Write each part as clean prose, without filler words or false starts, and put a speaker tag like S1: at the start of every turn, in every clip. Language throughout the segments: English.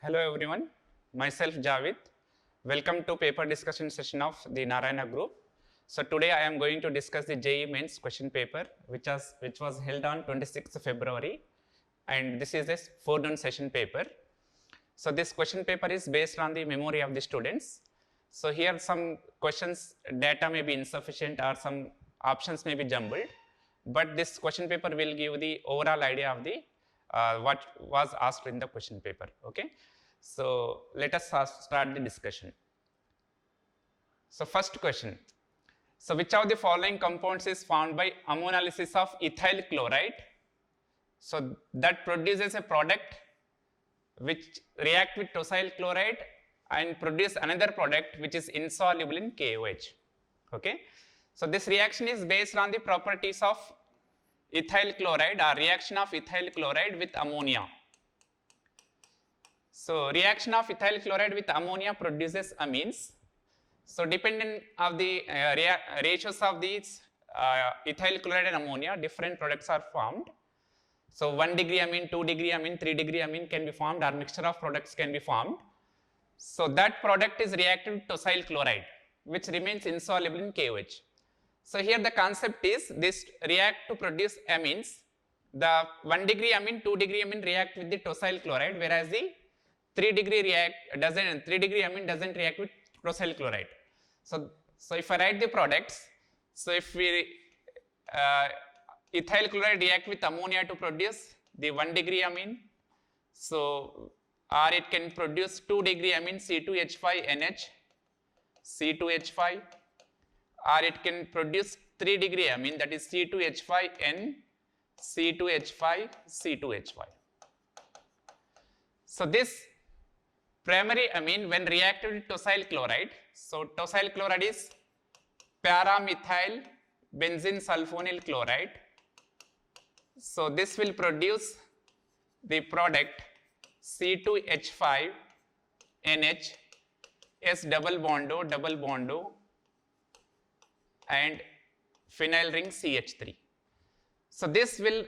S1: Hello everyone, myself Javed. Welcome to paper discussion session of the Narayana group. So today I am going to discuss the JEE Mains question paper which was held on 26th February, and this is a forenoon session paper. So this question paper is based on the memory of the students. So here some questions data may be insufficient or some options may be jumbled, but this question paper will give the overall idea of the what was asked in the question paper. Okay, so let us start the discussion. So first question. So which of the following compounds is formed by ammonolysis of ethyl chloride? So that produces a product which react with tosyl chloride and produce another product which is insoluble in KOH. Okay, so this reaction is based on the properties of ethyl chloride or reaction of ethyl chloride with ammonia. So reaction of ethyl chloride with ammonia produces amines. So depending of the ratios of these ethyl chloride and ammonia, different products are formed. So 1 degree amine, 2 degree amine, 3 degree amine can be formed, or mixture of products can be formed. So that product is reacted with tosyl chloride, which remains insoluble in KOH. So here the concept is this react to produce amines. The 1 degree amine, 2 degree amine react with the tosyl chloride, whereas the 3 degree amine doesn't react with tosyl chloride. So if I write the products, so if we ethyl chloride react with ammonia to produce the 1 degree amine, so or it can produce 2 degree amine C2H5NH, C2H5, or it can produce 3 degree amine, that is C2H5N, C2H5, C2H5. So this primary amine when reacted with tosyl chloride, so tosyl chloride is paramethyl benzene sulfonyl chloride. So this will produce the product C2H5NH, S double bond O, and phenyl ring CH3. So this will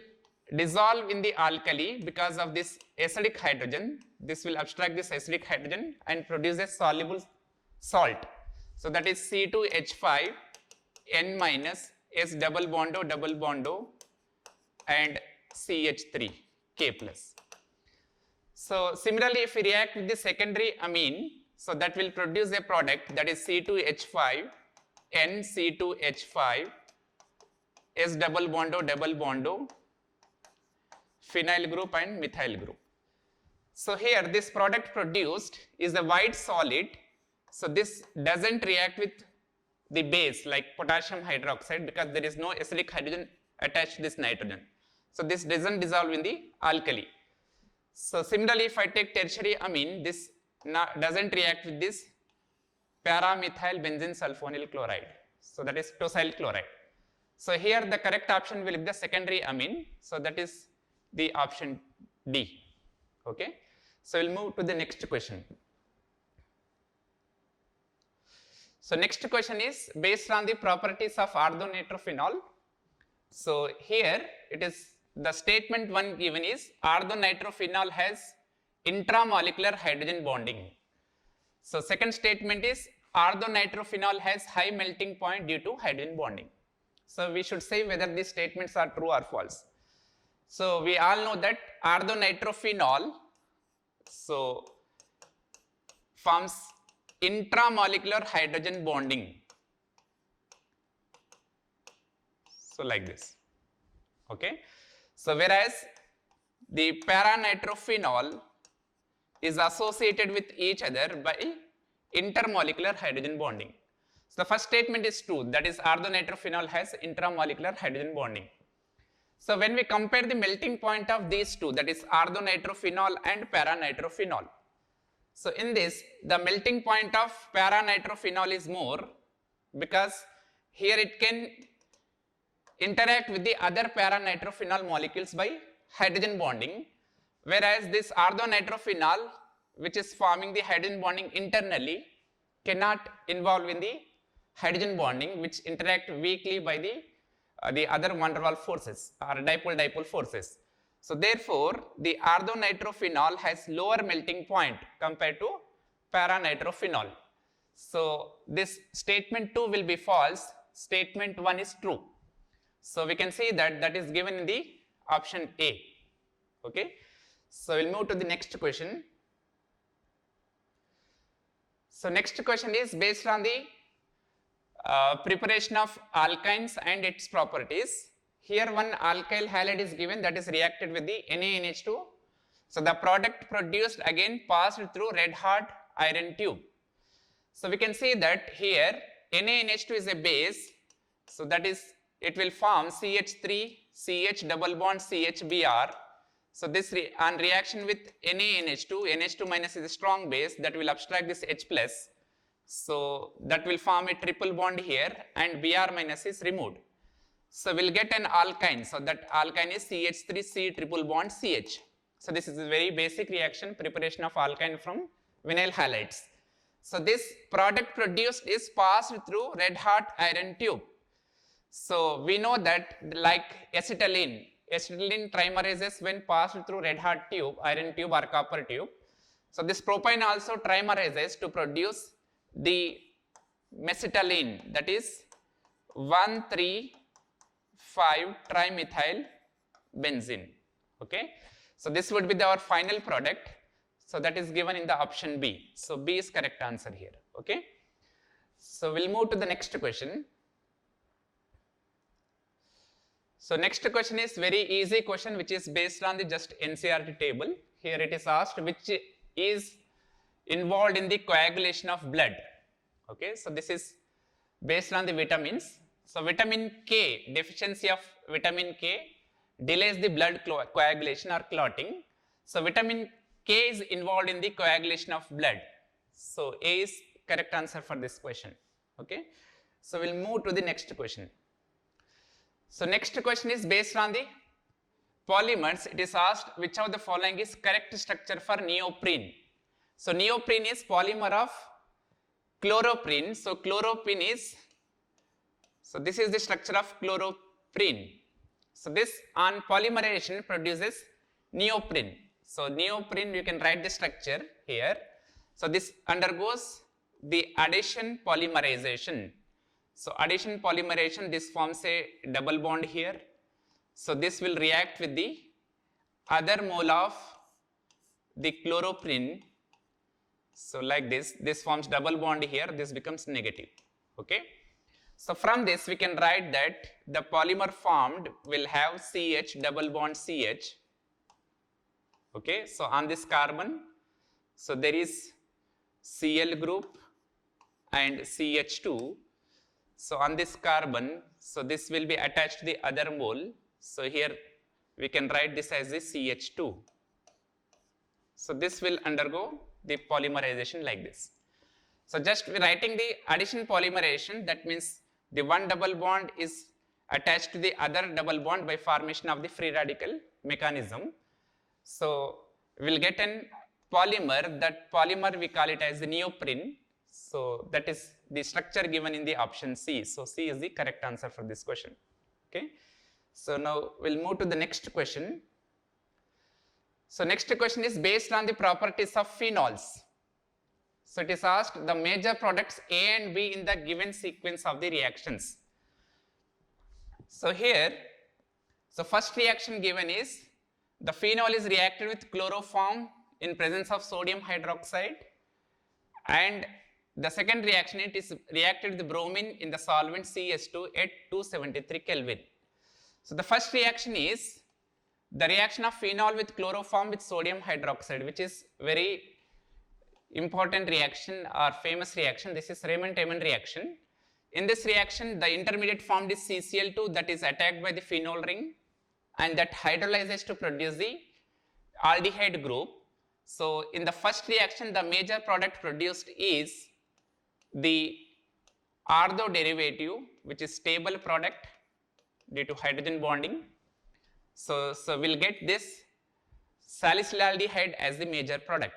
S1: dissolve in the alkali because of this acidic hydrogen. This will abstract this acidic hydrogen and produce a soluble salt. So that is C2H5N minus S double bond O and CH3 K plus. So similarly, if we react with the secondary amine, so that will produce a product that is C2H5 NC2H5 S double bond O, phenyl group and methyl group. So here this product produced is a white solid. So this doesn't react with the base like potassium hydroxide because there is no acidic hydrogen attached to this nitrogen. So this doesn't dissolve in the alkali. So similarly, if I take tertiary amine, this doesn't react with this paramethyl benzene sulfonyl chloride. So that is tosyl chloride. So here the correct option will be the secondary amine. So that is the option D. Okay. So we'll move to the next question. So next question is based on the properties of orthonitrophenol. So here it is the statement 1 given is orthonitrophenol has intramolecular hydrogen bonding. So second statement is orthonitrophenol has high melting point due to hydrogen bonding. So we should say whether these statements are true or false. So we all know that orthonitrophenol so forms intramolecular hydrogen bonding. So like this. Okay. So whereas the paranitrophenol is associated with each other by intermolecular hydrogen bonding. So the first statement is true, that is orthonitrophenol has intramolecular hydrogen bonding. So when we compare the melting point of these two, that is orthonitrophenol and paranitrophenol. So in this, the melting point of paranitrophenol is more because here it can interact with the other paranitrophenol molecules by hydrogen bonding, whereas this orthonitrophenol, which is forming the hydrogen bonding internally, cannot involve in the hydrogen bonding, which interact weakly by the other van der Waals forces or dipole-dipole forces. So therefore, the orthonitrophenol has lower melting point compared to paranitrophenol. So this statement 2 will be false, statement 1 is true. So we can see that that is given in the option A. Okay. So we'll move to the next question. So next question is based on the preparation of alkynes and its properties. Here one alkyl halide is given that is reacted with the NaNH2. So the product produced again passed through red hot iron tube. So we can see that here NaNH2 is a base. So that is it will form CH3 CH double bond CHBr. So this on reaction with NaNH2, NH2 minus is a strong base that will abstract this H plus. So that will form a triple bond here and Br minus is removed. So we'll get an alkyne. So that alkyne is CH3C triple bond CH. So this is a very basic reaction, preparation of alkyne from vinyl halides. So this product produced is passed through red hot iron tube. So we know that like acetylene trimerases when passed through red hot tube, iron tube or copper tube. So this propane also trimerases to produce the mesitylene, that is 1,3,5-trimethyl benzene. Okay. So this would be our final product. So that is given in the option B. So B is correct answer here. Okay. So we'll move to the next question. So next question is very easy question which is based on the just NCERT table. Here it is asked which is involved in the coagulation of blood. Okay, so this is based on the vitamins. So vitamin K, deficiency of vitamin K delays the blood coagulation or clotting. So vitamin K is involved in the coagulation of blood. So A is correct answer for this question. Okay, so we'll move to the next question. So next question is based on the polymers. It is asked which of the following is correct structure for neoprene. So neoprene is polymer of chloroprene. So chloroprene is, so this is the structure of chloroprene. So this on polymerization produces neoprene. So neoprene you can write the structure here. So this undergoes the addition polymerization. So addition polymerization, this forms a double bond here. So this will react with the other mole of the chloroprene. So like this forms double bond here, this becomes negative. Okay. So from this we can write that the polymer formed will have CH double bond CH. Okay. So on this carbon, so there is Cl group and CH2. So on this carbon, so this will be attached to the other mole. So here we can write this as the CH2. So this will undergo the polymerization like this. So just writing the addition polymerization, that means the one double bond is attached to the other double bond by formation of the free radical mechanism. So we'll get an polymer, that polymer we call it as the neoprene. So that is the structure given in the option C. So C is the correct answer for this question. Okay. So now we'll move to the next question. So next question is based on the properties of phenols. So it is asked the major products A and B in the given sequence of the reactions. So here, so first reaction given is the phenol is reacted with chloroform in presence of sodium hydroxide, and the second reaction it is reacted with bromine in the solvent CS2 at 273 Kelvin. So the first reaction is the reaction of phenol with chloroform with sodium hydroxide, which is very important reaction or famous reaction. This is Raymond-Taman reaction. In this reaction, the intermediate formed is CCl2 that is attacked by the phenol ring and that hydrolyzes to produce the aldehyde group. So in the first reaction, the major product produced is the ortho derivative, which is stable product due to hydrogen bonding. So we'll get this salicylaldehyde as the major product.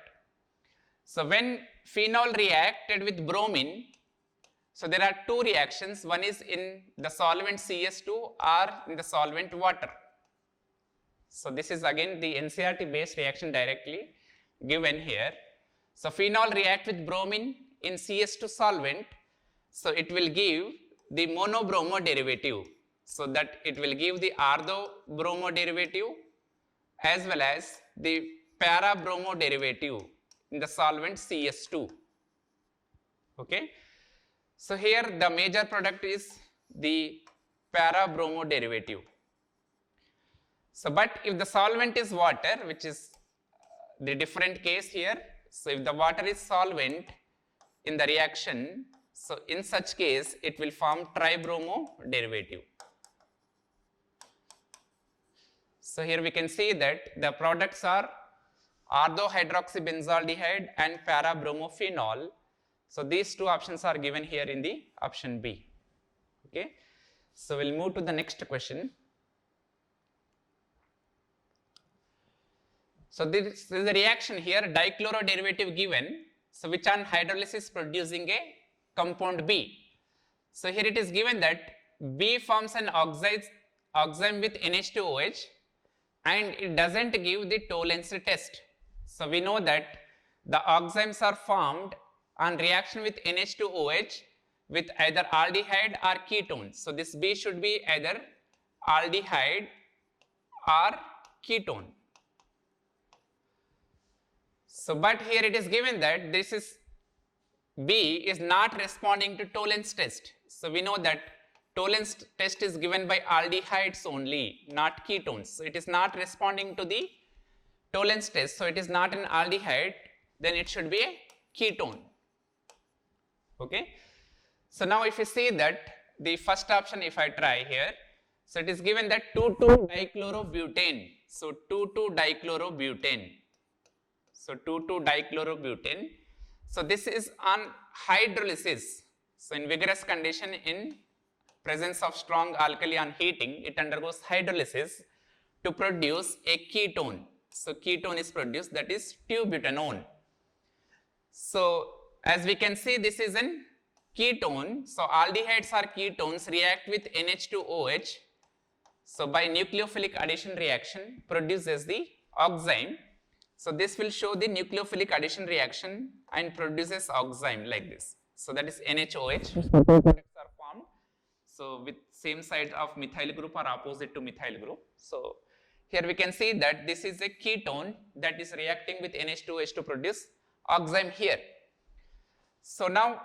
S1: So when phenol reacted with bromine, so there are two reactions. One is in the solvent CS2 or in the solvent water. So this is again the NCERT based reaction directly given here. So phenol react with bromine in CS2 solvent, so it will give the monobromo derivative, so that it will give the ortho-bromo derivative as well as the para-bromo derivative in the solvent CS2. Okay. So here the major product is the para-bromo derivative. So but if the solvent is water, which is the different case here, so if the water is solvent in the reaction, so in such case it will form tribromo derivative. So here we can see that the products are orthohydroxybenzaldehyde and para-bromophenol. So these two options are given here in the option B. Okay. So we'll move to the next question. So this is the reaction here, dichloro derivative given, so which on hydrolysis producing a compound B. So here it is given that B forms an oxime with NH2OH and it doesn't give the Tollens test. So we know that the oximes are formed on reaction with NH2OH with either aldehyde or ketone. So this B should be either aldehyde or ketone. So but here it is given that this is B is not responding to Tollens test. So we know that Tollens test is given by aldehydes only, not ketones. So it is not responding to the Tollens test. So it is not an aldehyde, then it should be a ketone. Okay. So now if you see that the first option, if I try here, so it is given that 2,2-dichlorobutane. So 2,2-dichlorobutane. So 2,2-dichlorobutane. So this is on hydrolysis. So in vigorous condition, in presence of strong alkali on heating, it undergoes hydrolysis to produce a ketone. So ketone is produced, that is 2-butanone. So as we can see, this is an ketone. So aldehydes or ketones react with NH2OH. So by nucleophilic addition reaction produces the oxime. So this will show the nucleophilic addition reaction and produces oxime like this. So that is NHOH. Two products are formed. So with same side of methyl group or opposite to methyl group. So here we can see that this is a ketone that is reacting with NH2OH to produce oxime here. So now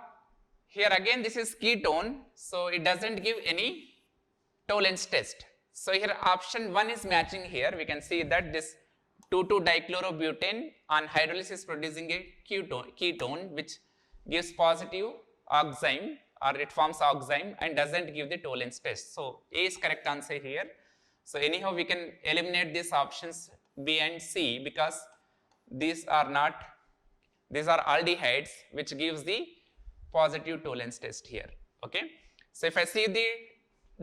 S1: here again this is ketone, so it doesn't give any Tollens test. So here option 1 is matching here. We can see that this 2,2-dichlorobutane on hydrolysis producing a ketone which gives positive oxime, or it forms oxime and doesn't give the Tollens test. So A is correct answer here. So anyhow we can eliminate these options B and C because these are aldehydes which gives the positive Tollens test here. Okay. So if I see the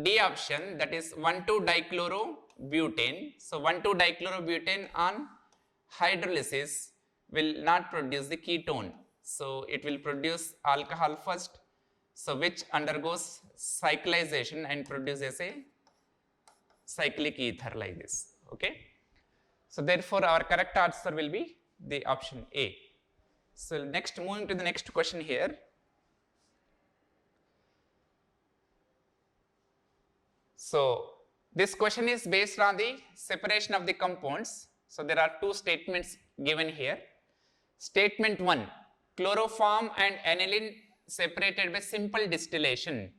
S1: D option, that is 1,2-dichlorobutane. So 1,2-dichlorobutane on hydrolysis will not produce the ketone. So it will produce alcohol first, so which undergoes cyclization and produces a cyclic ether like this. Okay. So therefore our correct answer will be the option A. So next, moving to the next question here. So this question is based on the separation of the compounds. So there are two statements given here. Statement 1, chloroform and aniline separated by simple distillation.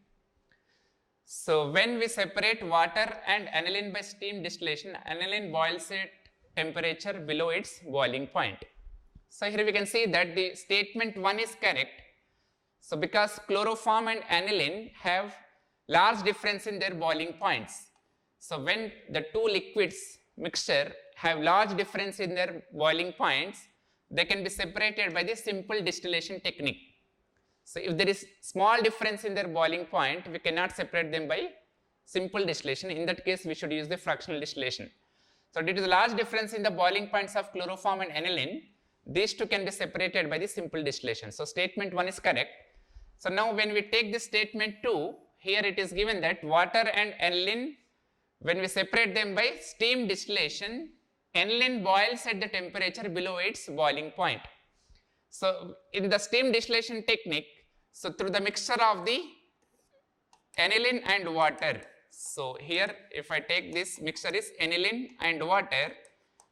S1: So when we separate water and aniline by steam distillation, aniline boils at temperature below its boiling point. So here we can see that the statement 1 is correct. So because chloroform and aniline have large difference in their boiling points. So when the two liquids mixture have large difference in their boiling points, they can be separated by the simple distillation technique. So if there is small difference in their boiling point, we cannot separate them by simple distillation. In that case, we should use the fractional distillation. So due to the large difference in the boiling points of chloroform and aniline, these two can be separated by the simple distillation. So statement 1 is correct. So now when we take this statement 2, here it is given that water and aniline When we separate them by steam distillation, aniline boils at the temperature below its boiling point. So in the steam distillation technique, so through the mixture of the aniline and water, so here if I take this mixture is aniline and water,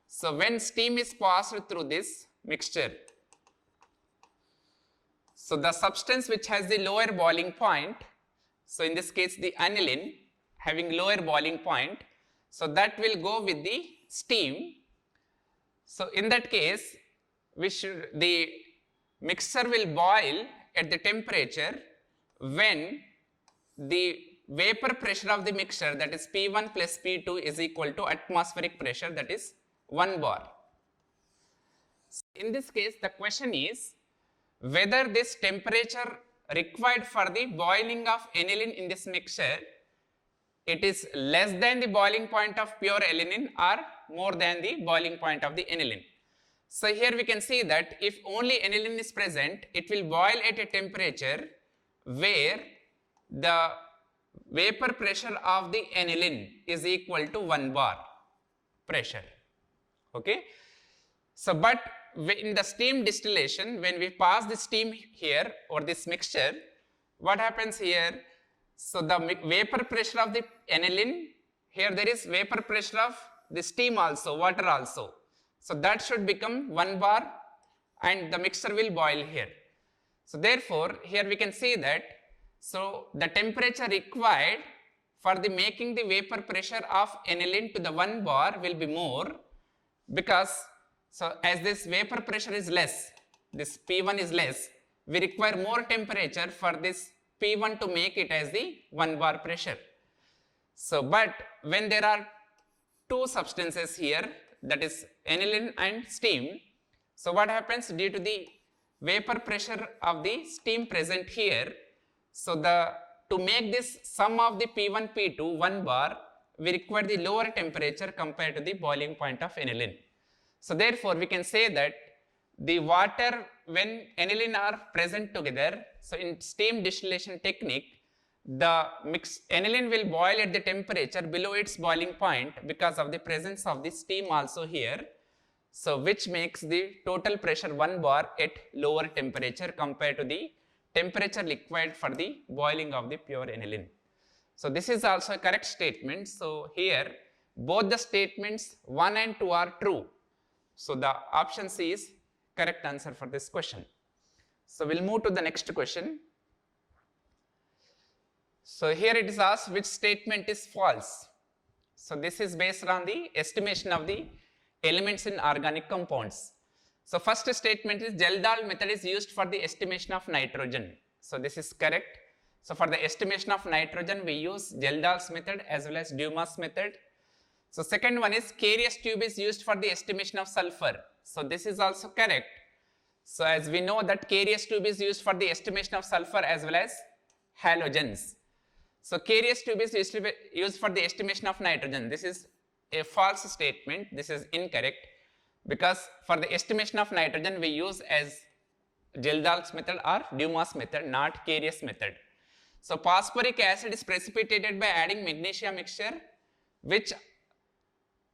S1: so when steam is passed through this mixture, so the substance which has the lower boiling point, so in this case the aniline having lower boiling point, so that will go with the steam. So in that case, the mixture will boil at the temperature when the vapor pressure of the mixture, that is P1 plus P2 is equal to atmospheric pressure, that is 1 bar. In this case, the question is whether this temperature required for the boiling of aniline in this mixture, it is less than the boiling point of pure aniline or more than the boiling point of the aniline. So here we can see that if only aniline is present, it will boil at a temperature where the vapor pressure of the aniline is equal to 1 bar pressure. Okay. So but in the steam distillation, when we pass the steam here or this mixture, what happens here? So the vapor pressure of the aniline, here there is vapor pressure of the steam also, water also. So that should become 1 bar and the mixture will boil here. So therefore, here we can see that, so the temperature required for the making the vapor pressure of aniline to the 1 bar will be more, because so as this vapor pressure is less, this P1 is less, we require more temperature for this P1 to make it as the 1 bar pressure. So but when there are two substances here, that is aniline and steam, so what happens due to the vapor pressure of the steam present here, so to make this sum of the P1, P2 1 bar, we require the lower temperature compared to the boiling point of aniline. So therefore we can say that the water when aniline are present together, so in steam distillation technique, the aniline will boil at the temperature below its boiling point because of the presence of the steam also here, so which makes the total pressure 1 bar at lower temperature compared to the temperature required for the boiling of the pure aniline. So this is also a correct statement. So here both the statements 1 and 2 are true. So the option C is correct answer for this question. So we'll move to the next question. So here it is asked which statement is false. So this is based on the estimation of the elements in organic compounds. So first statement is Geldahl method is used for the estimation of nitrogen. So this is correct. So for the estimation of nitrogen, we use Geldahl's method as well as Dumas method. So second one is Carius tube is used for the estimation of sulfur. So this is also correct. So as we know that Carius tube is used for the estimation of sulfur as well as halogens. So Carius tube is used for the estimation of nitrogen. This is a false statement. This is incorrect, because for the estimation of nitrogen we use as Geldahl's method or Dumas method, not Carius method. So phosphoric acid is precipitated by adding magnesia mixture, which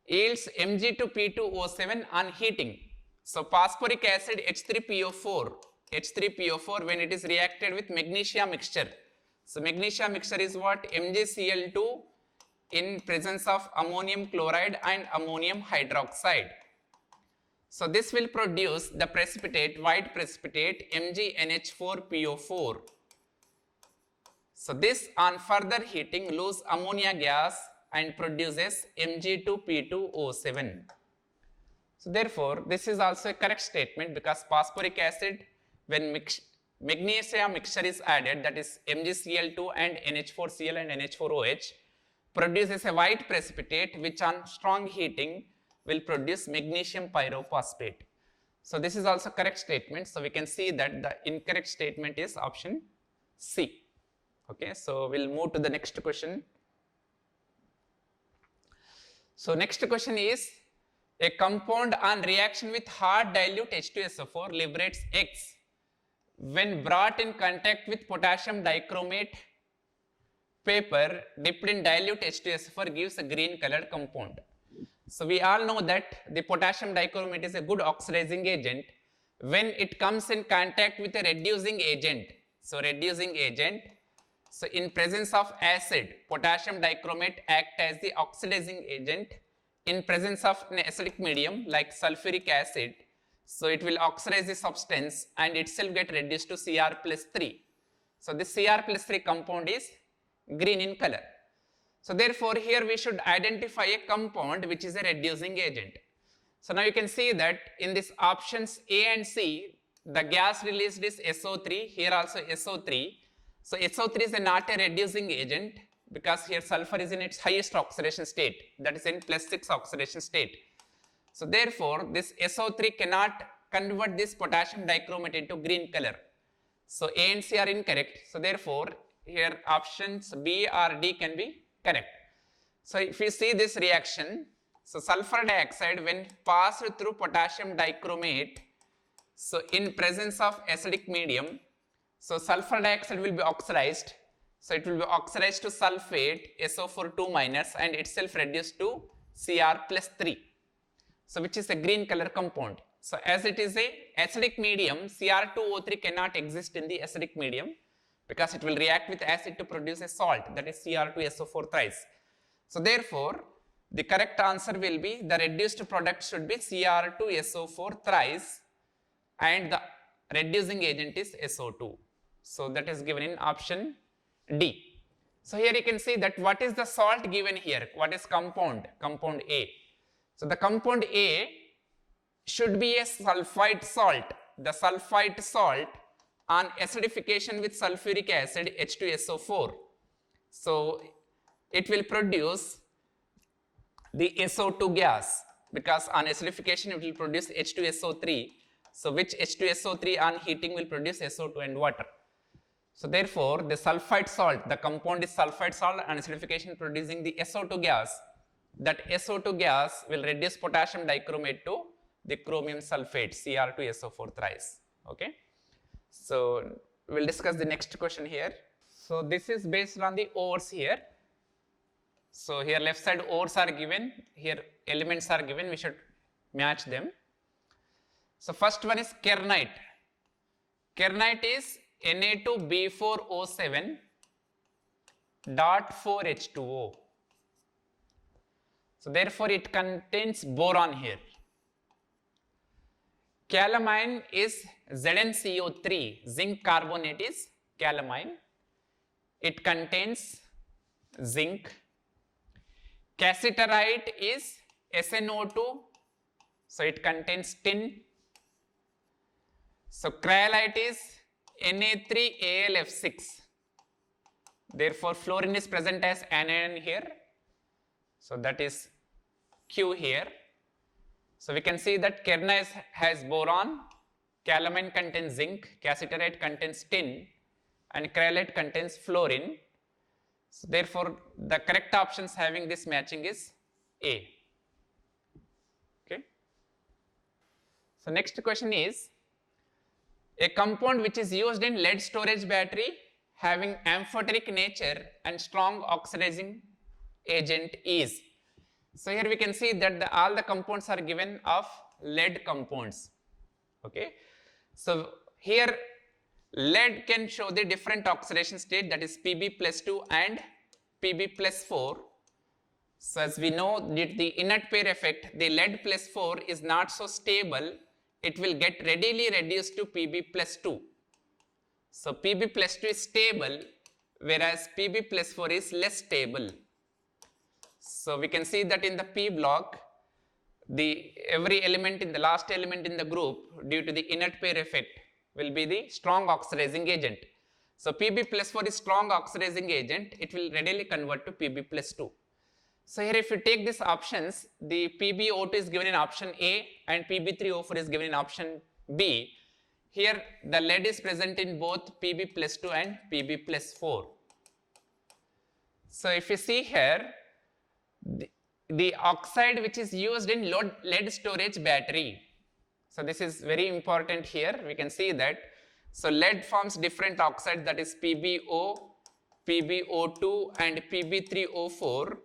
S1: yields Mg2P2O7 on heating. So phosphoric acid H3PO4 when it is reacted with magnesia mixture. So magnesia mixture is what? MgCl2 in presence of ammonium chloride and ammonium hydroxide. So this will produce the precipitate, white precipitate MgNH4PO4. So this on further heating lose ammonia gas and produces Mg2P2O7. So therefore this is also a correct statement, because phosphoric acid when magnesia mixture is added, that is MgCl2 and NH4Cl and NH4OH, produces a white precipitate which on strong heating will produce magnesium pyrophosphate. So this is also correct statement. So we can see that the incorrect statement is option C. Okay, so we'll move to the next question. So next question is, a compound on reaction with hard dilute H2SO4 liberates X when brought in contact with potassium dichromate paper dipped in dilute H2SO4 gives a green colored compound. So we all know that the potassium dichromate is a good oxidizing agent when it comes in contact with a reducing agent. So reducing agent, so in presence of acid, potassium dichromate act as the oxidizing agent. In presence of an acidic medium like sulfuric acid, so it will oxidize the substance and itself get reduced to Cr plus 3. So this Cr plus 3 compound is green in color. So therefore here we should identify a compound which is a reducing agent. So now you can see that in these options A and C, the gas released is SO3, here also SO3. So SO3 is not a reducing agent because here sulfur is in its highest oxidation state, that is in +6 oxidation state. So therefore this SO3 cannot convert this potassium dichromate into green color. So A and C are incorrect. So therefore here options B or D can be correct. So if you see this reaction, so sulfur dioxide when passed through potassium dichromate, so in presence of acidic medium, so sulfur dioxide will be oxidized. So it will be oxidized to sulfate SO4 2 minus and itself reduced to Cr plus 3. So which is a green color compound. So as it is a acidic medium, Cr2O3 cannot exist in the acidic medium because it will react with acid to produce a salt, that is Cr2SO4 thrice. So therefore the correct answer will be the reduced product should be Cr2SO4 thrice and the reducing agent is SO2. So that is given in option D. So here you can see that what is the salt given here, what is compound, compound A. So the compound A should be a sulfite salt. The sulfite salt on acidification with sulfuric acid H2SO4. So it will produce the SO2 gas because on acidification it will produce H2SO3. So which H2SO3 on heating will produce SO2 and water. So therefore the sulfite salt, the compound is sulfite salt on acidification producing the SO2 gas. That SO2 gas will reduce potassium dichromate to the chromium sulfate Cr2SO4 thrice. Okay. So we'll discuss the next question here. So this is based on the ores here. So here left side ores are given, here elements are given, we should match them. So first one is kernite. Kernite is Na2B4O7 dot 4H2O. So therefore it contains boron here. Calamine is ZnCO3, zinc carbonate is calamine. It contains zinc. Cassiterite is SnO2, so it contains tin. So cryolite is Na3AlF6. Therefore fluorine is present as anion here. So that is Q here. So we can see that kernite has boron, calamine contains zinc, cassiterite contains tin, and cryolite contains fluorine. So therefore the correct options having this matching is A. Okay. So next question is a compound which is used in lead storage battery having amphoteric nature and strong oxidizing agent is. So here we can see that all the compounds are given of lead compounds. Okay. So here lead can show the different oxidation state, that is Pb plus 2 and Pb plus 4. So as we know, due to the inert pair effect, the lead plus 4 is not so stable. It will get readily reduced to Pb plus 2. So Pb plus 2 is stable, whereas Pb plus 4 is less stable. So we can see that in the P block, every element in the last element in the group, due to the inert pair effect, will be the strong oxidizing agent. So Pb plus 4 is strong oxidizing agent, it will readily convert to Pb plus 2. So here if you take these options, the PbO2 is given in option A and Pb3O4 is given in option B. Here the lead is present in both Pb plus 2 and Pb plus 4. So if you see here, the oxide which is used in lead storage battery. So this is very important here, we can see that. So lead forms different oxide, that is PbO PbO2 and Pb3O4.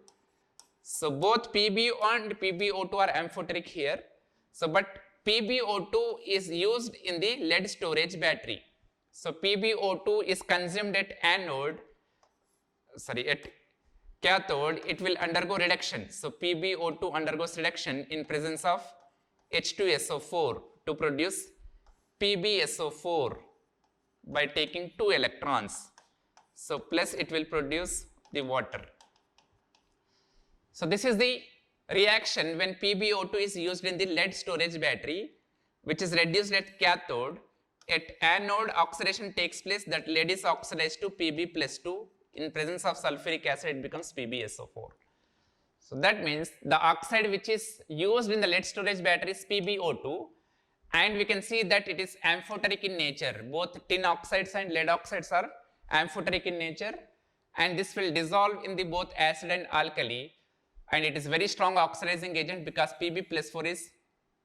S1: So both Pb and PbO2 are amphoteric here. So but PbO2 is used in the lead storage battery. So PbO2 is consumed at cathode, it will undergo reduction. So PbO2 undergoes reduction in presence of H2SO4 to produce PbSO4 by taking 2 electrons. So plus it will produce the water. So this is the reaction when PbO2 is used in the lead storage battery, which is reduced at cathode. At anode, oxidation takes place, that lead is oxidized to Pb plus 2. In presence of sulfuric acid, it becomes PbSO4. So that means the oxide which is used in the lead storage battery is PbO2, and we can see that it is amphoteric in nature. Both tin oxides and lead oxides are amphoteric in nature, and this will dissolve in the both acid and alkali, and it is very strong oxidizing agent because Pb plus 4 is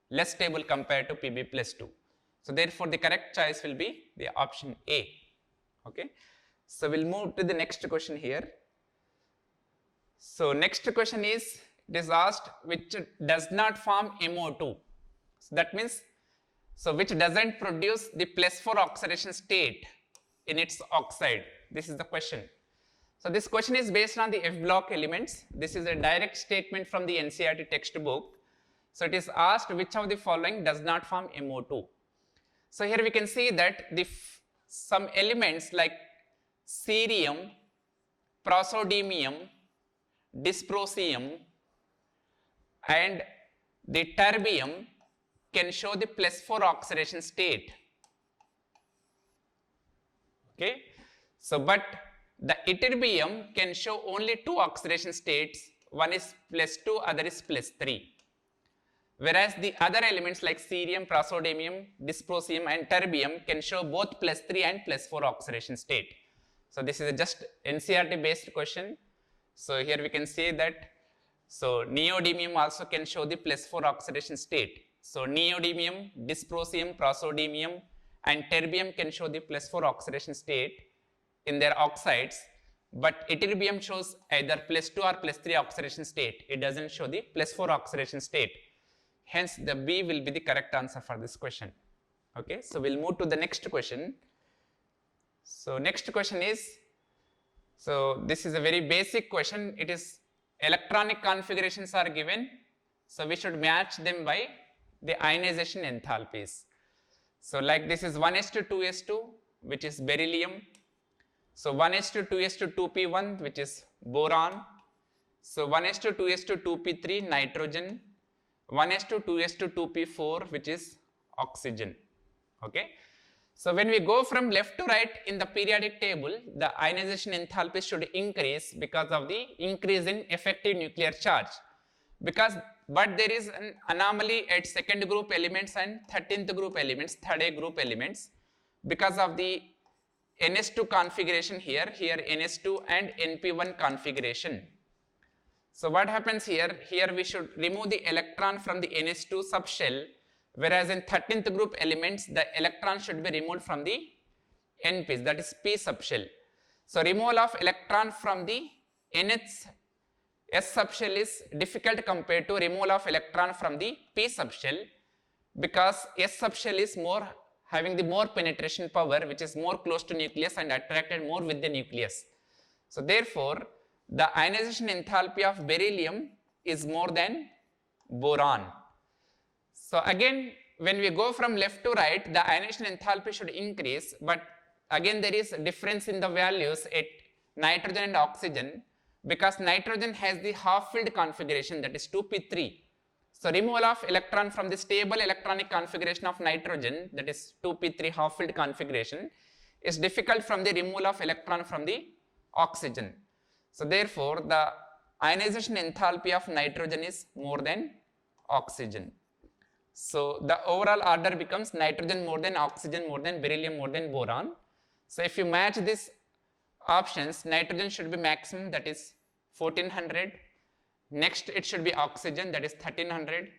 S1: less stable compared to Pb plus 2. So therefore the correct choice will be the option A. Okay. So we'll move to the next question here. So next question is, it is asked which does not form MO2. So that means, so which doesn't produce the plus 4 oxidation state in its oxide. This is the question. So this question is based on the F block elements. This is a direct statement from the NCERT textbook. So it is asked which of the following does not form MO2. So here we can see that some elements like cerium, praseodymium, dysprosium and the terbium can show the plus 4 oxidation state. Okay. So but the ytterbium can show only 2 oxidation states, one is plus 2, other is plus 3. Whereas the other elements like cerium, praseodymium, dysprosium and terbium can show both plus 3 and plus 4 oxidation state. So this is a just NCERT based question. So here we can say that, so neodymium also can show the plus 4 oxidation state. So neodymium, dysprosium, praseodymium and terbium can show the plus 4 oxidation state in their oxides, but ytterbium shows either plus 2 or plus 3 oxidation state. It doesn't show the plus 4 oxidation state. Hence the B will be the correct answer for this question. Okay, so we'll move to the next question. So next question is, so this is a very basic question. It is electronic configurations are given. So we should match them by the ionization enthalpies. So like this is 1s2 which is beryllium. So 1s2 2p1 which is boron. So 1s2 2p3 nitrogen. 1s2 2p4 which is oxygen. Okay. So when we go from left to right in the periodic table, the ionization enthalpy should increase because of the increase in effective nuclear charge. But there is an anomaly at second group elements and 13th group elements, third A group elements, because of the NS2 configuration here NS2 and NP1 configuration. So what happens here? Here we should remove the electron from the NS2 subshell, whereas in 13th group elements, the electron should be removed from the NPs, that is P subshell. So removal of electron from the NH S subshell is difficult compared to removal of electron from the P subshell, because S subshell is having the more penetration power, which is more close to nucleus and attracted more with the nucleus. So therefore, the ionization enthalpy of beryllium is more than boron. So again, when we go from left to right, the ionization enthalpy should increase, but again there is a difference in the values at nitrogen and oxygen, because nitrogen has the half-filled configuration, that is 2p3. So removal of electron from the stable electronic configuration of nitrogen, that is 2p3 half-filled configuration, is difficult from the removal of electron from the oxygen. So therefore, the ionization enthalpy of nitrogen is more than oxygen. So the overall order becomes nitrogen more than oxygen more than beryllium more than boron. So if you match these options, nitrogen should be maximum, that is 1400. Next it should be oxygen, that is 1300.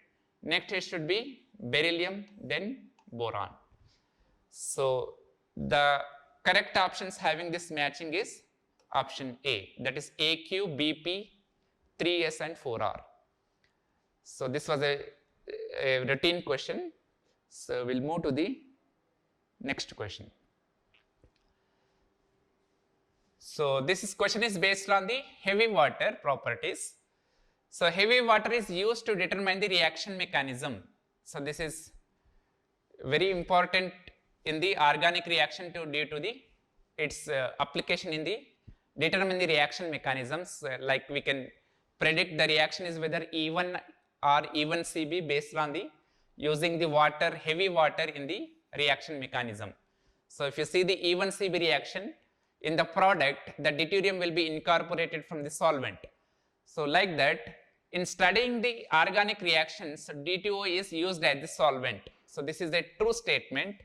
S1: Next it should be beryllium, then boron. So the correct options having this matching is option A, that is AQ, BP, 3S and 4R. So this was a routine question. So we'll move to the next question. So this question is based on the heavy water properties. So heavy water is used to determine the reaction mechanism. So this is very important in the organic reaction due to the its application in the determine the reaction mechanisms. Like we can predict the reaction is whether E1 or E1Cb based on the using the water, heavy water in the reaction mechanism. So if you see the E1Cb reaction, in the product, the deuterium will be incorporated from the solvent. So like that, in studying the organic reactions, D2O is used as the solvent. So this is a true statement.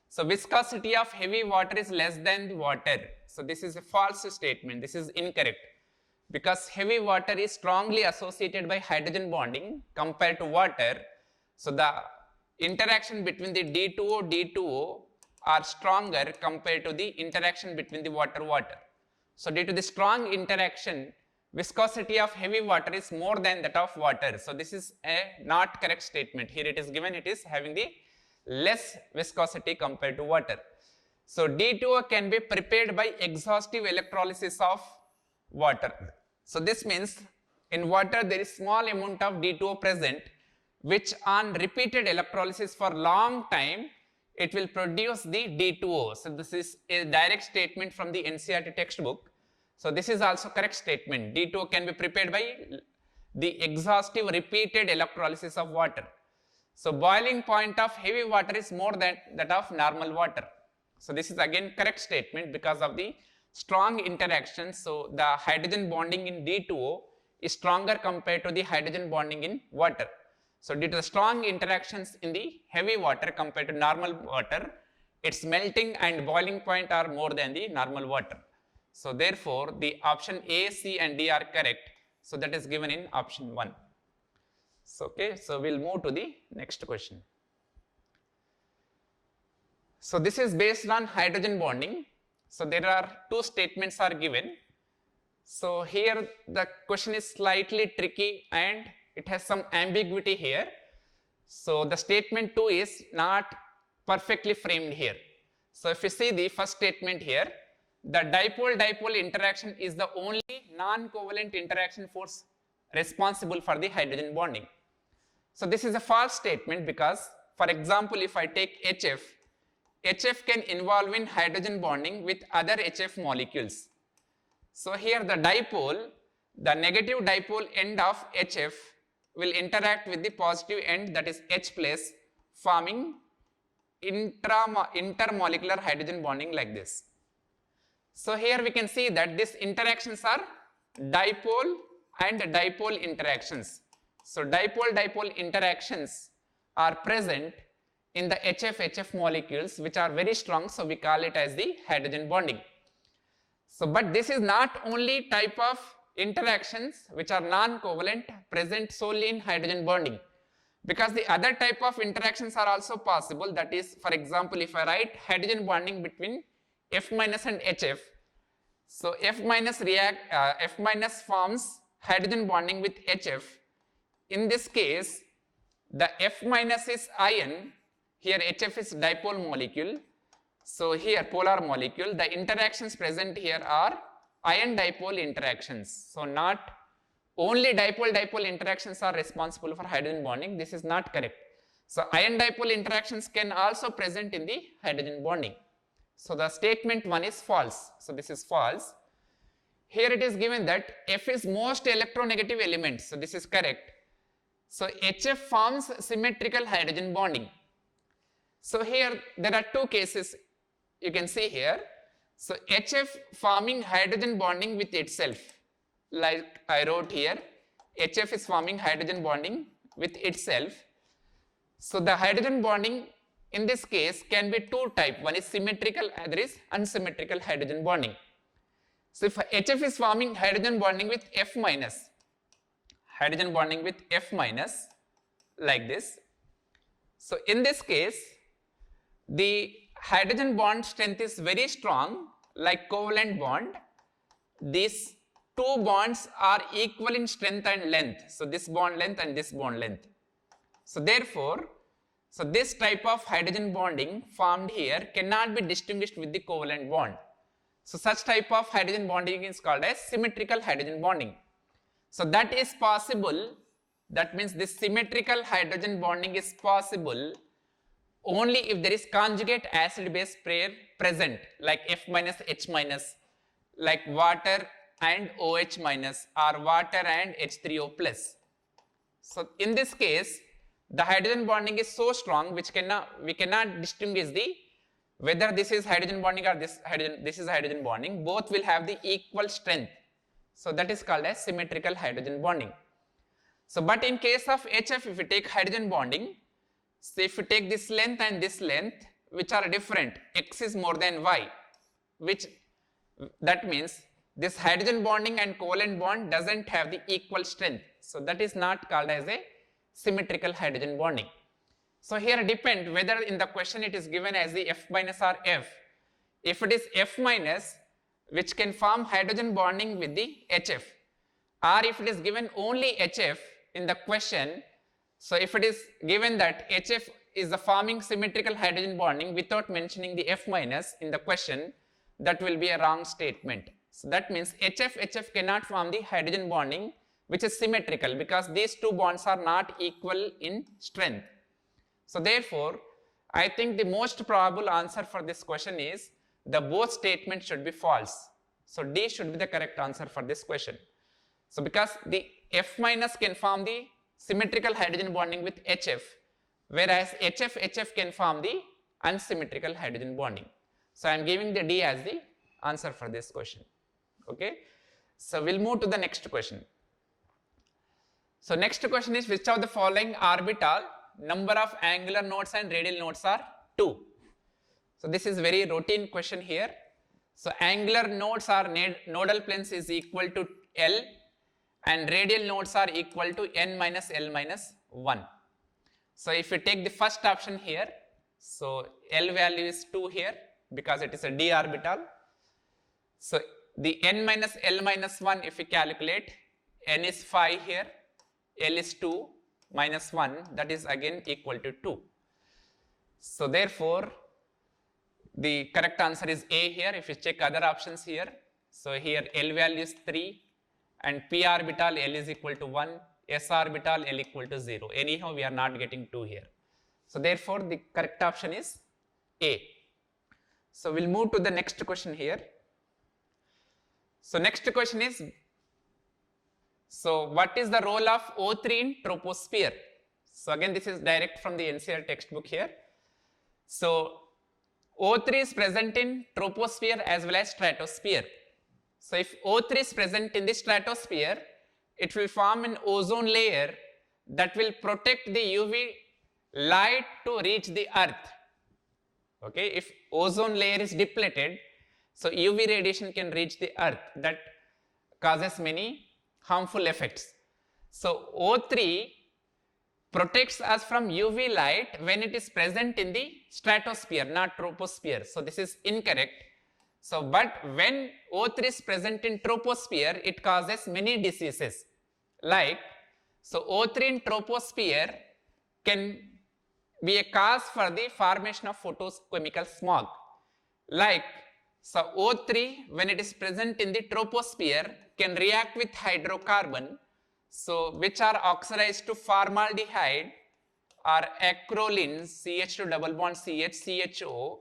S1: So viscosity of heavy water is less than the water. So this is a false statement. This is incorrect, because heavy water is strongly associated by hydrogen bonding compared to water. So the interaction between the D2O are stronger compared to the interaction between the water. So due to the strong interaction, viscosity of heavy water is more than that of water. So this is a not correct statement. Here it is given it is having the less viscosity compared to water. So D2O can be prepared by exhaustive electrolysis of water. So this means in water there is small amount of D2O present, which on repeated electrolysis for long time, it will produce the D2O. So this is a direct statement from the NCERT textbook. So this is also correct statement. D2O can be prepared by the exhaustive repeated electrolysis of water. So boiling point of heavy water is more than that of normal water. So this is again correct statement because of the strong interaction. So the hydrogen bonding in D2O is stronger compared to the hydrogen bonding in water. So due to the strong interactions in the heavy water compared to normal water, its melting and boiling point are more than the normal water. So therefore, the option A, C and D are correct. So that is given in option 1. So, okay, so we'll move to the next question. So this is based on hydrogen bonding. So there are two statements are given. So here the question is slightly tricky and it has some ambiguity here. So the statement 2 is not perfectly framed here. So if you see the first statement here, the dipole-dipole interaction is the only non-covalent interaction force responsible for the hydrogen bonding. So this is a false statement because, for example, if I take HF, HF can involve in hydrogen bonding with other HF molecules. So here the dipole, the negative dipole end of HF will interact with the positive end, that is H plus, forming intermolecular hydrogen bonding like this. So here we can see that these interactions are dipole and dipole interactions. So dipole-dipole interactions are present in the HF-HF molecules, which are very strong, so we call it as the hydrogen bonding. So but this is not only type of interactions which are non-covalent present solely in hydrogen bonding, because the other type of interactions are also possible. That is, for example, if I write hydrogen bonding between F minus and HF, so F minus forms hydrogen bonding with HF. In this case, the F minus is ion, here HF is dipole molecule, so here polar molecule, the interactions present here are ion dipole interactions. So not only dipole-dipole interactions are responsible for hydrogen bonding, this is not correct. So ion dipole interactions can also present in the hydrogen bonding. So the statement 1 is false. So this is false. Here it is given that F is most electronegative element. So this is correct. So HF forms symmetrical hydrogen bonding. So here there are two cases you can see here. So HF forming hydrogen bonding with itself, like I wrote here, HF is forming hydrogen bonding with itself. So the hydrogen bonding in this case can be two types. One is symmetrical, other is unsymmetrical hydrogen bonding. So if HF is forming hydrogen bonding with F minus, hydrogen bonding with F minus like this. So in this case, the hydrogen bond strength is very strong, like covalent bond, these two bonds are equal in strength and length. So this bond length and this bond length. So therefore, so this type of hydrogen bonding formed here cannot be distinguished with the covalent bond. So such type of hydrogen bonding is called as symmetrical hydrogen bonding. So that is possible. That means this symmetrical hydrogen bonding is possible only if there is conjugate acid base pair present, like F minus H minus, like water and OH minus, or water and H3O plus. So in this case, the hydrogen bonding is so strong which we cannot distinguish the whether this is hydrogen bonding or this is hydrogen bonding. Both will have the equal strength. So that is called as symmetrical hydrogen bonding. So but in case of HF, if we take hydrogen bonding, so if you take this length and this length, which are different, X is more than Y, which that means this hydrogen bonding and covalent bond doesn't have the equal strength. So that is not called as a symmetrical hydrogen bonding. So here depend whether in the question it is given as the F minus or F. If it is F minus, which can form hydrogen bonding with the HF, or if it is given only HF in the question, so if it is given that HF is the forming symmetrical hydrogen bonding without mentioning the F minus in the question, that will be a wrong statement. So that means HF cannot form the hydrogen bonding which is symmetrical, because these two bonds are not equal in strength. So therefore, I think the most probable answer for this question is the both statements should be false. So D should be the correct answer for this question. So because the F minus can form the symmetrical hydrogen bonding with HF, whereas HF can form the unsymmetrical hydrogen bonding. So I am giving the D as the answer for this question. Okay. So we'll move to the next question. So next question is, which of the following orbital number of angular nodes and radial nodes are 2? So this is very routine question here. So angular nodes are nodal planes is equal to L, and radial nodes are equal to n minus L minus 1. So if you take the first option here, so L value is 2 here because it is a d orbital. So the n minus L minus 1, if we calculate, n is 5 here, L is 2 minus 1, that is again equal to 2. So therefore, the correct answer is A here. If you check other options here, so here L value is 3 and p orbital L is equal to 1, s orbital L equal to 0. Anyhow, we are not getting 2 here. So therefore, the correct option is A. So we'll move to the next question here. So next question is, so what is the role of O3 in troposphere? So again, this is direct from the NCERT textbook here. So O3 is present in troposphere as well as stratosphere. So if O3 is present in the stratosphere, it will form an ozone layer that will protect the UV light to reach the earth. Okay, if ozone layer is depleted, so UV radiation can reach the earth, that causes many harmful effects. So O3 protects us from UV light when it is present in the stratosphere, not troposphere. So this is incorrect. So but when O3 is present in troposphere, it causes many diseases. Like, so O3 in troposphere can be a cause for the formation of photochemical smog. Like, so O3 when it is present in the troposphere can react with hydrocarbon, so which are oxidized to formaldehyde or acrolein, CH2 double bond CH, CHO,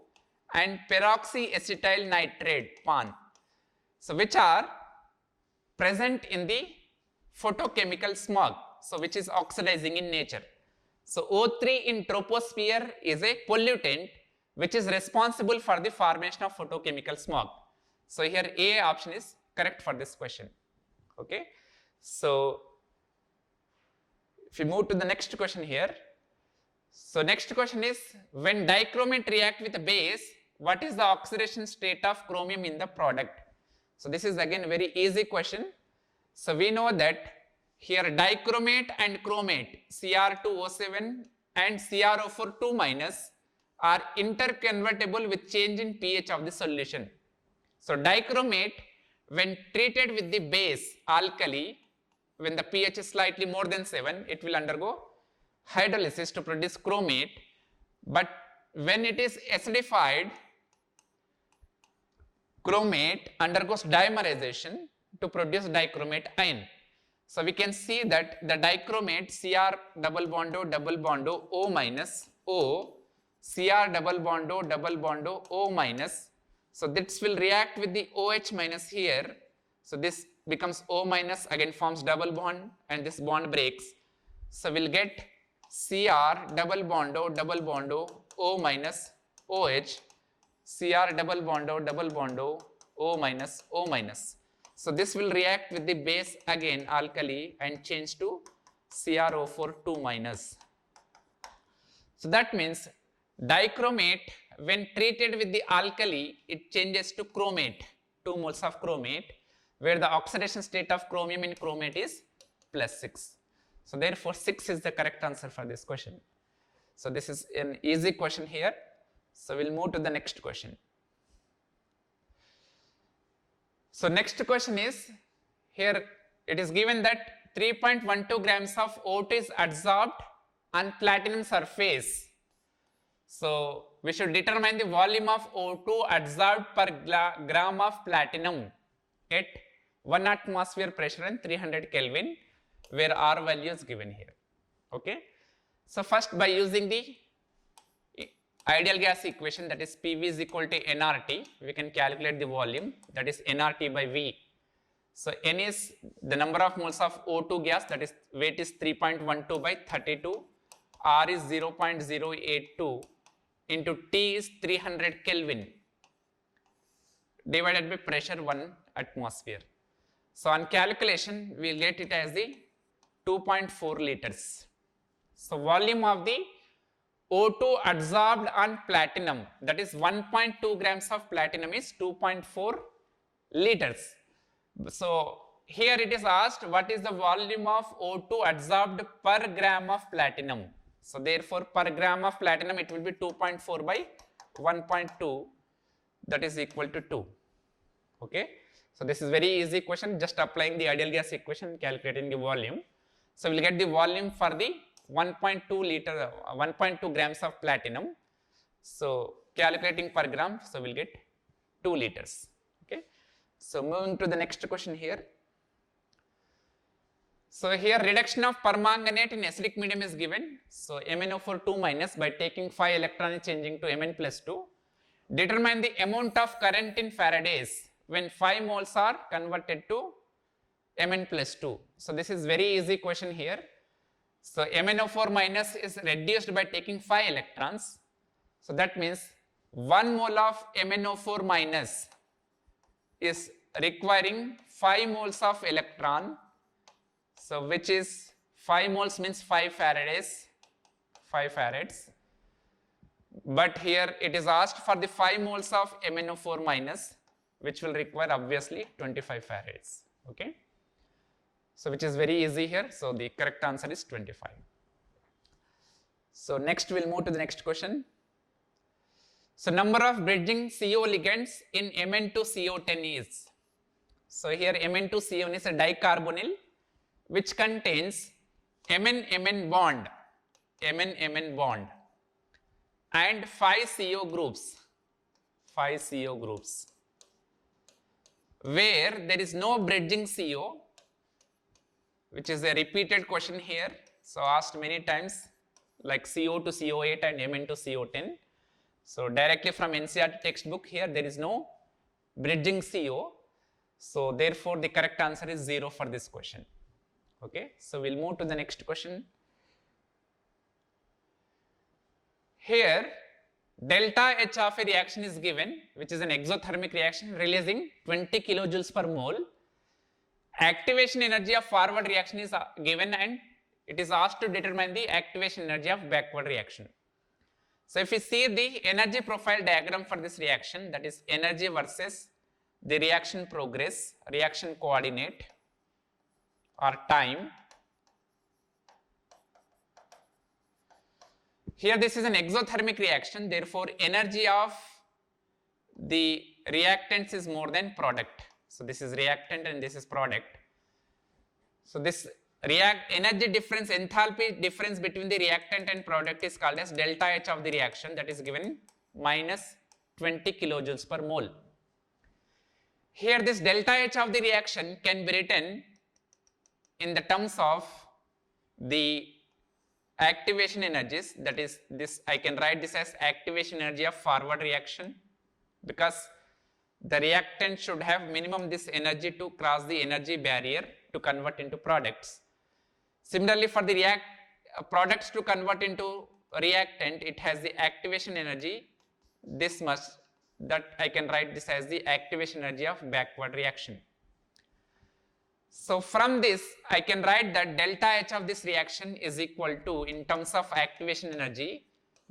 S1: and peroxyacetyl nitrate, PAN, so which are present in the photochemical smog, so which is oxidizing in nature. So O3 in troposphere is a pollutant which is responsible for the formation of photochemical smog. So here A option is correct for this question. Okay. So if we move to the next question here. So next question is, when dichromate react with a base, what is the oxidation state of chromium in the product? So this is again a very easy question. So we know that here dichromate and chromate, Cr2O7 and CrO4 2 minus, are interconvertible with change in pH of the solution. So dichromate when treated with the base alkali, when the pH is slightly more than 7, it will undergo hydrolysis to produce chromate, but when it is acidified, chromate undergoes dimerization to produce dichromate ion. So we can see that the dichromate Cr double bond O minus O, Cr double bond O minus. So this will react with the OH minus here. So this becomes O minus, again forms double bond, and this bond breaks. So we'll get Cr double bond O minus OH, Cr double bond O minus O minus. So this will react with the base again alkali and change to CrO4 2 minus. So that means dichromate, when treated with the alkali, it changes to chromate, 2 moles of chromate, where the oxidation state of chromium in chromate is +6. So therefore 6 is the correct answer for this question. So this is an easy question here. So we'll move to the next question. So next question is, here it is given that 3.12 grams of O2 is adsorbed on platinum surface. So we should determine the volume of O2 adsorbed per gram of platinum at 1 atmosphere pressure and 300 Kelvin, where R value is given here. Okay. So first, by using the ideal gas equation, that is PV is equal to nRT, we can calculate the volume, that is nRT by V. So N is the number of moles of O2 gas, that is weight is 3.12 by 32, R is 0.082 into T is 300 Kelvin divided by pressure 1 atmosphere. So on calculation, we will get it as the 2.4 liters. So volume of the O2 adsorbed on platinum, that is 1.2 grams of platinum is 2.4 liters. So here it is asked what is the volume of O2 adsorbed per gram of platinum. So therefore per gram of platinum it will be 2.4 by 1.2, that is equal to 2. Okay. So this is very easy question, just applying the ideal gas equation, calculating the volume. So we will get the volume for the 1.2 grams of platinum. So calculating per gram, so we'll get 2 liters. Okay. So moving to the next question here. So here reduction of permanganate in acidic medium is given. So MnO4 2 minus by taking 5 electrons changing to Mn plus 2. Determine the amount of current in Faradays when 5 moles are converted to Mn plus 2. So this is very easy question here. So MnO4 minus is reduced by taking 5 electrons. So that means 1 mole of MnO4 minus is requiring 5 moles of electron. So which is 5 moles means 5 Faradays, 5 farads. But here it is asked for the 5 moles of MnO4 minus, which will require obviously 25 farads. Okay. So which is very easy here. So the correct answer is 25. So next we'll move to the next question. So number of bridging CO ligands in Mn2CO10 is. So here Mn2CO is a dicarbonyl which contains Mn-Mn bond, Mn-Mn bond and 5 CO groups, 5 CO groups, where there is no bridging CO, which is a repeated question here. So asked many times, like CO to CO8 and Mn to CO10. So directly from NCERT textbook, here there is no bridging CO. So therefore the correct answer is 0 for this question. Okay. So we'll move to the next question. Here delta H of a reaction is given, which is an exothermic reaction releasing 20 kilojoules per mole. Activation energy of forward reaction is given and it is asked to determine the activation energy of backward reaction. So if you see the energy profile diagram for this reaction, that is energy versus the reaction progress, reaction coordinate or time. Here this is an exothermic reaction, therefore energy of the reactants is more than product. So this is reactant and this is product. So this energy difference, enthalpy difference between the reactant and product is called as delta H of the reaction, that is given minus 20 kilojoules per mole. Here this delta H of the reaction can be written in the terms of the activation energies, that is this, I can write this as activation energy of forward reaction, because the reactant should have minimum this energy to cross the energy barrier to convert into products. Similarly, for the products to convert into reactant, it has the activation energy this much, that I can write this as the activation energy of backward reaction. So from this, I can write that delta H of this reaction is equal to, in terms of activation energy,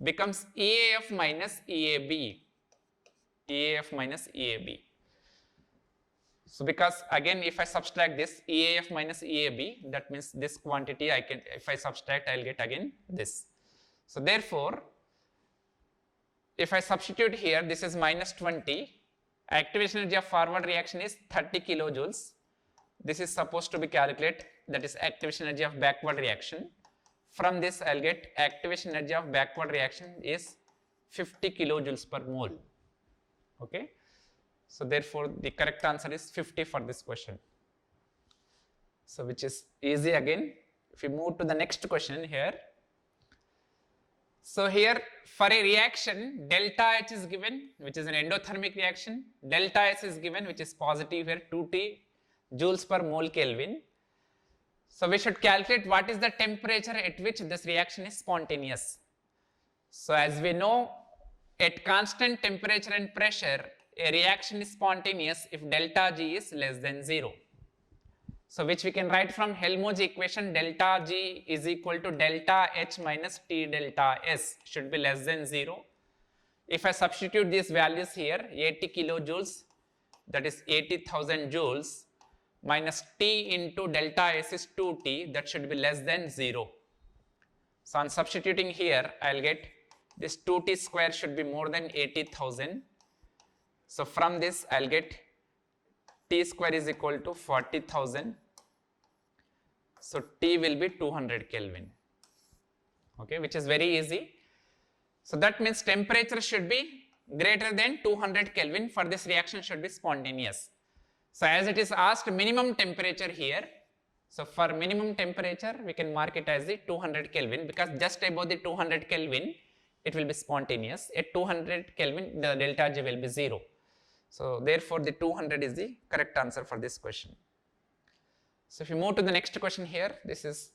S1: becomes EAF minus EAB. EAF minus EAB. So because again, if I subtract this EAF minus EAB, that means this quantity I can, if I subtract, I'll get again this. So therefore, if I substitute here, this is minus 20. Activation energy of forward reaction is 30 kilojoules. This is supposed to be calculated, that is activation energy of backward reaction. From this, I'll get activation energy of backward reaction is 50 kilojoules per mole. Okay. So therefore, the correct answer is 50 for this question. So which is easy again. If we move to the next question here. So here for a reaction, delta H is given, which is an endothermic reaction. Delta S is given, which is positive here, 2T joules per mole Kelvin. So we should calculate what is the temperature at which this reaction is spontaneous. So as we know, at constant temperature and pressure, a reaction is spontaneous if delta G is less than 0. So which we can write from Helmholtz equation, delta G is equal to delta H minus T delta S, should be less than 0. If I substitute these values here, 80 kilojoules, that is 80,000 joules, minus T into delta S is 2T, that should be less than 0. So on substituting here, I'll get this 2T square should be more than 80,000. So from this, I'll get T square is equal to 40,000. So T will be 200 Kelvin. Okay, which is very easy. So that means temperature should be greater than 200 Kelvin for this reaction should be spontaneous. So as it is asked minimum temperature here, so for minimum temperature we can mark it as the 200 Kelvin, because just above the 200 Kelvin it will be spontaneous. At 200 Kelvin the delta G will be 0. So therefore the 200 is the correct answer for this question. So if you move to the next question here, this is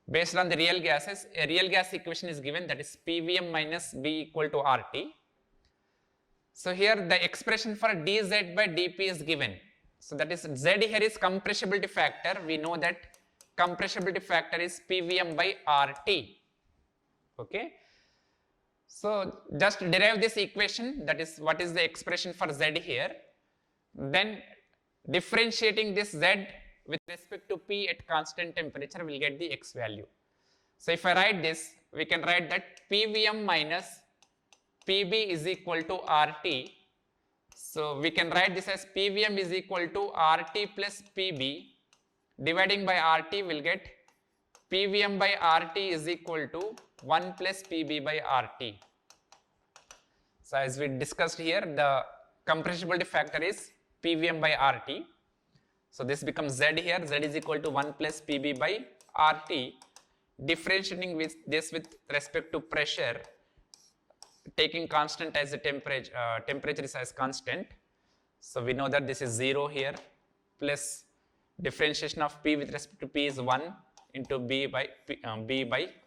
S1: based on the real gases. A real gas equation is given, that is PVM minus B equal to RT. So here the expression for dZ by dP is given. So that is Z here is compressibility factor. We know that compressibility factor is PVM by RT. Okay. So just derive this equation, that is what is the expression for Z here. Then differentiating this Z with respect to P at constant temperature, we will get the X value. So if I write this, we can write that PVM minus PB is equal to RT. So we can write this as PVM is equal to RT plus PB. Dividing by RT, we will get PVM by RT is equal to 1 plus PB by RT. So as we discussed here, the compressibility factor is PVM by RT. So this becomes Z here, Z is equal to 1 plus PB by RT. Differentiating with this with respect to pressure, taking constant as the temperature is as constant. So we know that this is 0 here, plus differentiation of P with respect to P is 1 into B by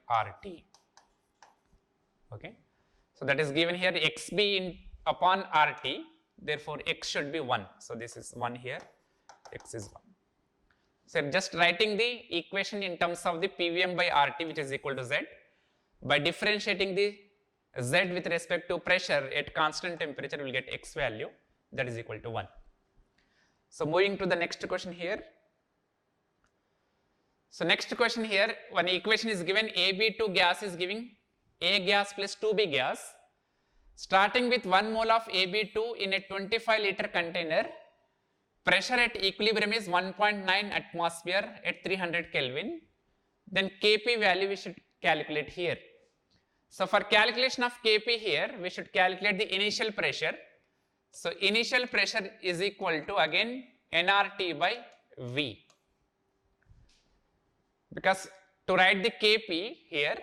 S1: RT. Okay. So that is given here XB upon RT, therefore X should be 1. So this is 1 here, X is 1. So just writing the equation in terms of the PVM by RT, which is equal to Z, by differentiating the Z with respect to pressure at constant temperature, we will get X value, that is equal to 1. So moving to the next question here. So next question here, one equation is given, AB2 gas is giving A gas plus 2B gas. Starting with 1 mole of AB2 in a 25 liter container, pressure at equilibrium is 1.9 atmosphere at 300 Kelvin, then Kp value we should calculate here. So for calculation of Kp here, we should calculate the initial pressure. So initial pressure is equal to again nRT by V. Because to write the Kp here,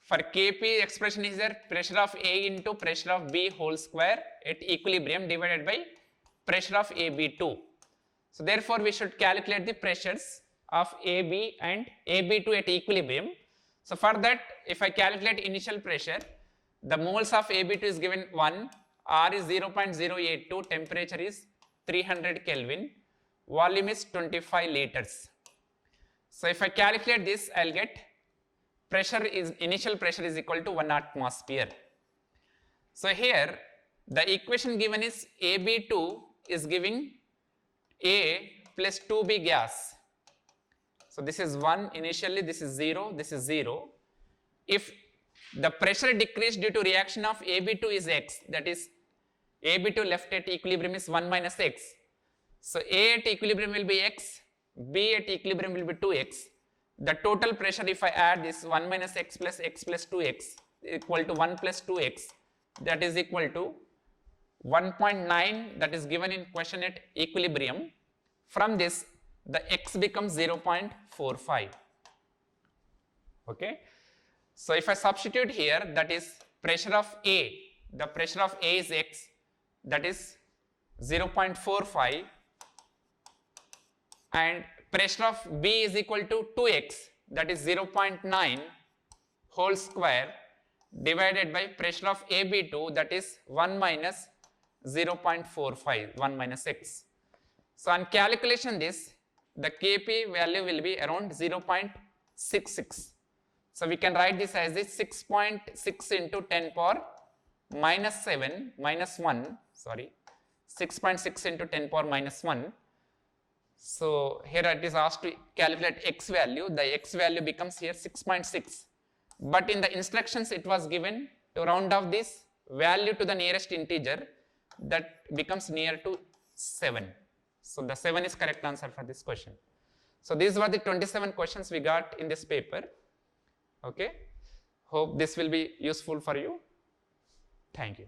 S1: for Kp expression is there pressure of A into pressure of B whole square at equilibrium divided by pressure of AB2. So therefore we should calculate the pressures of AB and AB2 at equilibrium. So for that, if I calculate initial pressure, the moles of AB2 is given 1, R is 0.082, temperature is 300 Kelvin, volume is 25 liters. So if I calculate this, I'll get initial pressure is equal to 1 atmosphere. So here the equation given is AB2 is giving A plus 2B gas. So this is 1 initially, this is 0, this is 0. If the pressure decreased due to reaction of AB2 is X, that is AB2 left at equilibrium is 1 minus X. So A at equilibrium will be X, B at equilibrium will be 2X. The total pressure, if I add this 1 minus X plus 2X equal to 1 plus 2X, that is equal to 1.9, that is given in question at equilibrium. From this, the X becomes 0.45. Okay. So if I substitute here, that is pressure of A, the pressure of A is X, that is 0.45, and pressure of B is equal to 2X, that is 0.9 whole square divided by pressure of AB2, that is 1 minus 0.45, 1 minus X. So on calculation this, the Kp value will be around 0.66. So we can write this as this 6.6 into 10 power minus 7 minus 1, sorry, 6.6 into 10 power minus 1. So here it is asked to calculate X value, the X value becomes here 6.6. But in the instructions it was given to round off this value to the nearest integer, that becomes near to 7. So the 7 is correct answer for this question. So these were the 27 questions we got in this paper. Okay. Hope this will be useful for you. Thank you.